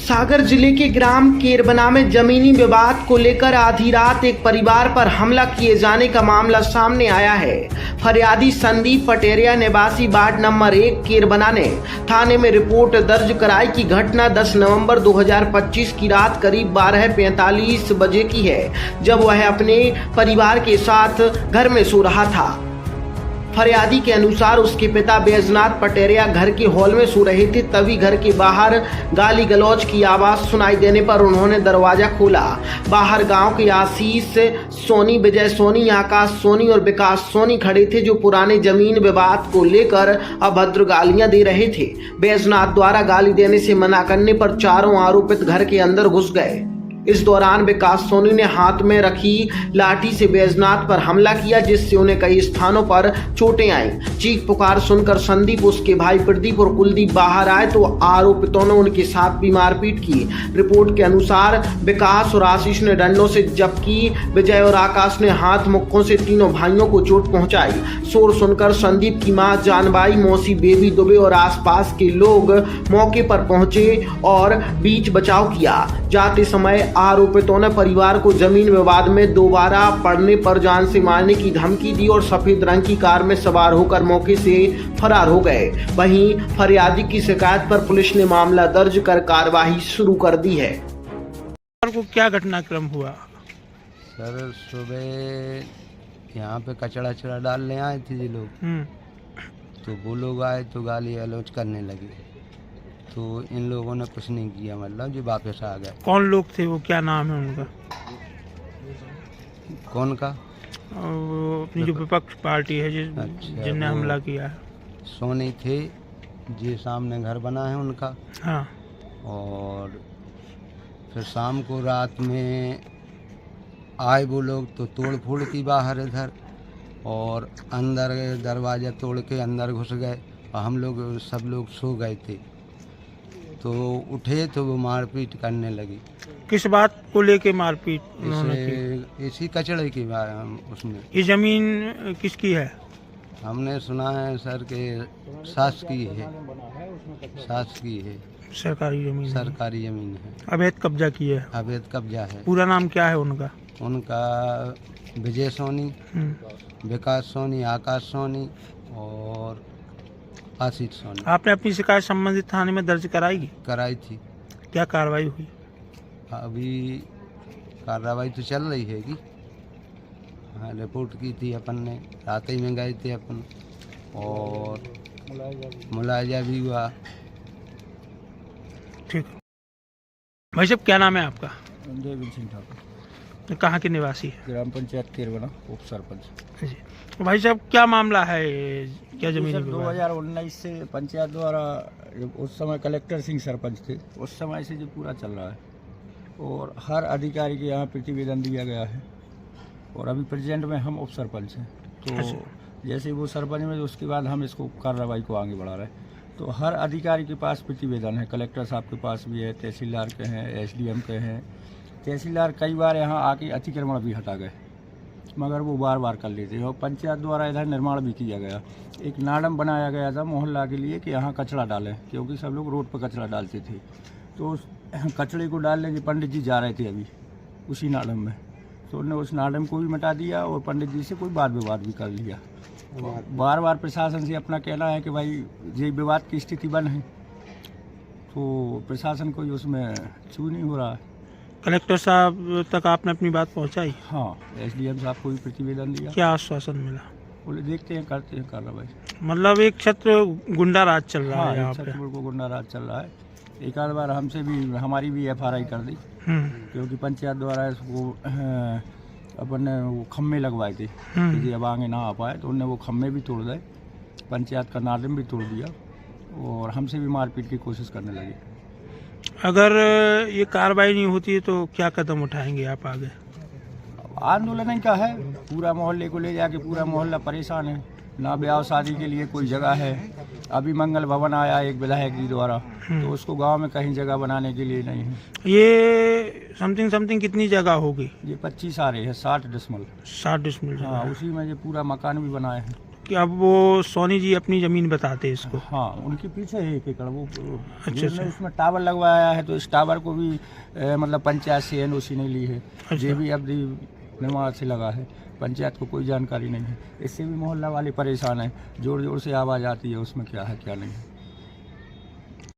सागर जिले के ग्राम केरबना में जमीनी विवाद को लेकर आधी रात एक परिवार पर हमला किए जाने का मामला सामने आया है। फरियादी संदीप पटेरिया निवासी वार्ड नंबर 1 केरबना ने थाने में रिपोर्ट दर्ज कराई कि घटना 10 नवंबर 2025 की रात करीब 12:45 बजे की है, जब वह अपने परिवार के साथ घर में सो रहा था। फरियादी के अनुसार उसके पिता बैजनाथ पटेरिया घर के हॉल में सो रहे थे, तभी घर के बाहर गाली गलौज की आवाज सुनाई देने पर उन्होंने दरवाजा खोला। बाहर गांव के आशीष सोनी, विजय सोनी, आकाश सोनी और विकास सोनी खड़े थे, जो पुराने जमीन विवाद को लेकर अभद्र गालियां दे रहे थे। बैजनाथ द्वारा गाली देने से मना करने पर चारों आरोपित घर के अंदर घुस गए। इस दौरान विकास सोनी ने हाथ में रखी लाठी से बैजनाथ पर हमला किया, जिससे उन्हें कई स्थानों पर चोटें आईं। चीख पुकार सुनकर संदीप, उसके भाई प्रदीप और कुलदीप बाहर आए तो आरोपितों ने उनके साथ भी मारपीट की। रिपोर्ट के अनुसार विकास और आशीष ने डंडों से, जबकि विजय और आकाश ने हाथ मुक्कों से तीनों भाइयों को चोट पहुंचाई। शोर सुनकर संदीप की मां जानबाई, मौसी बेबी दुबे और आसपास के लोग मौके पर पहुंचे और बीच बचाव किया। जाते समय आरोपितों ने परिवार को जमीन विवाद में दोबारा पड़ने पर जान से मारने की धमकी दी और सफेद रंग की कार में सवार होकर मौके से फरार हो गए। वहीं फरियादी की शिकायत पर पुलिस ने मामला दर्ज कर कार्रवाई शुरू कर दी है। को क्या घटनाक्रम हुआ? सर सुबह यहाँ पे कचड़ा डालने आए थे जी लोग, तो वो लोग आए तो गाली गलौज करने लगे, तो इन लोगों ने कुछ नहीं किया, मतलब जो वापस आ गए। कौन लोग थे वो, क्या नाम है उनका? कौन का? वो अपनी जो विपक्ष पार्टी है जिनने हमला किया है। सोनी थे जी, सामने घर बना है उनका। हाँ। और फिर शाम को रात में आए वो लोग तो तोड़ फोड़ की बाहर इधर, और अंदर दरवाजा तोड़ के अंदर घुस गए और हम लोग सब लोग सो गए थे। तो उठे तो वो मारपीट करने लगी। किस बात को लेके मारपीट उन्होंने की? इसी कचड़े की बात। उसमें ये जमीन किसकी है? हमने सुना है सर के सास की है, सास की है। सरकारी जमीन? सरकारी जमीन है। अवैध कब्जा की है? अवैध कब्जा है। पूरा नाम क्या है उनका? उनका विजय सोनी, विकास सोनी, आकाश सोनी और आशीष सोनी। आपने अपनी शिकायत संबंधित थाने में दर्ज कराई थी। क्या कार्रवाई हुई? अभी कार्रवाई तो चल रही है कि हाँ, रिपोर्ट की थी अपन ने, रात ही में गए थे अपन, और मुलाजा भी हुआ। ठीक। भाई साहब, क्या नाम है आपका? देवी सिंह ठाकुर। कहाँ के निवासी है? ग्राम पंचायत केरबना, उप सरपंच जी। तो भाई साहब, क्या मामला है? क्या जमीन? 2019 से पंचायत द्वारा, उस समय कलेक्टर सिंह सरपंच थे, उस समय से जो पूरा चल रहा है, और हर अधिकारी के यहाँ प्रतिवेदन दिया गया है, और अभी प्रेजेंट में हम उप सरपंच हैं। तो जैसे वो सरपंच में, उसके बाद हम इसको कार्रवाई को आगे बढ़ा रहे हैं। तो हर अधिकारी के पास प्रतिवेदन है, कलेक्टर साहब के पास भी है, तहसीलदार के हैं, एसडीएम के हैं। तहसीलदार कई बार यहाँ आके अतिक्रमण भी हटा गए, मगर वो बार बार कर लेते हैं। और पंचायत द्वारा इधर निर्माण भी किया गया, एक नाडम बनाया गया था मोहल्ला के लिए कि यहाँ कचरा डालें, क्योंकि सब लोग रोड पर कचरा डालते थे। तो उस कचरे को डालने के पंडित जी जा रहे थे अभी उसी नाडम में, तो उन्होंने उस नाडम को भी मिटा दिया और पंडित जी से कोई वाद विवाद भी कर लिया। बार बार प्रशासन से अपना कहना है कि भाई ये विवाद की स्थिति बन है, तो प्रशासन कोई उसमें छू नहीं हो रहा है। कलेक्टर साहब तक आपने अपनी बात पहुंचाई? हाँ, एसडीएम साहब को भी प्रतिवेदन दिया। क्या आश्वासन मिला? बोले देखते हैं, करते हैं कार्रवाई। मतलब एक छत्र गुंडा राज चल रहा है यहाँ पे? को गुंडा राज चल रहा है। एक आध बार हमसे भी, हमारी भी FRI कर दी, क्योंकि पंचायत द्वारा इसको अपन ने वो खम्भे लगवाए थे कि अब आगे ना आ पाए, तो उन्होंने वो खम्भे भी तोड़ दिए, पंचायत का नादम भी तोड़ दिया, और हमसे भी मारपीट की कोशिश करने लगे। अगर ये कार्रवाई नहीं होती है तो क्या कदम उठाएंगे आप आगे? आंदोलन ही का है, पूरा मोहल्ले को ले जाके, पूरा मोहल्ला परेशान है, ना ब्याह शादी के लिए कोई जगह है। अभी मंगल भवन आया एक विधायक जी द्वारा, तो उसको गांव में कहीं जगह बनाने के लिए नहीं है। ये समथिंग कितनी जगह होगी? ये 25 आ रहे हैं, 60 डिसमिल। 60 डिसमिल? हाँ, उसी में ये पूरा मकान भी बनाए हैं। कि अब वो सोनी जी अपनी जमीन बताते हैं इसको। हाँ, उनके पीछे है 1 एकड़। वो अच्छा, जिसने अच्छा। उसमें टावर लगवाया है तो इस टावर को भी मतलब पंचायत से एनओसी नहीं ली है। अच्छा। ये भी अवधि निर्माण से लगा है, पंचायत को कोई जानकारी नहीं है। इससे भी मोहल्ला वाले परेशान हैं, जोर जोर से आवाज़ आती है उसमें क्या है क्या नहीं है।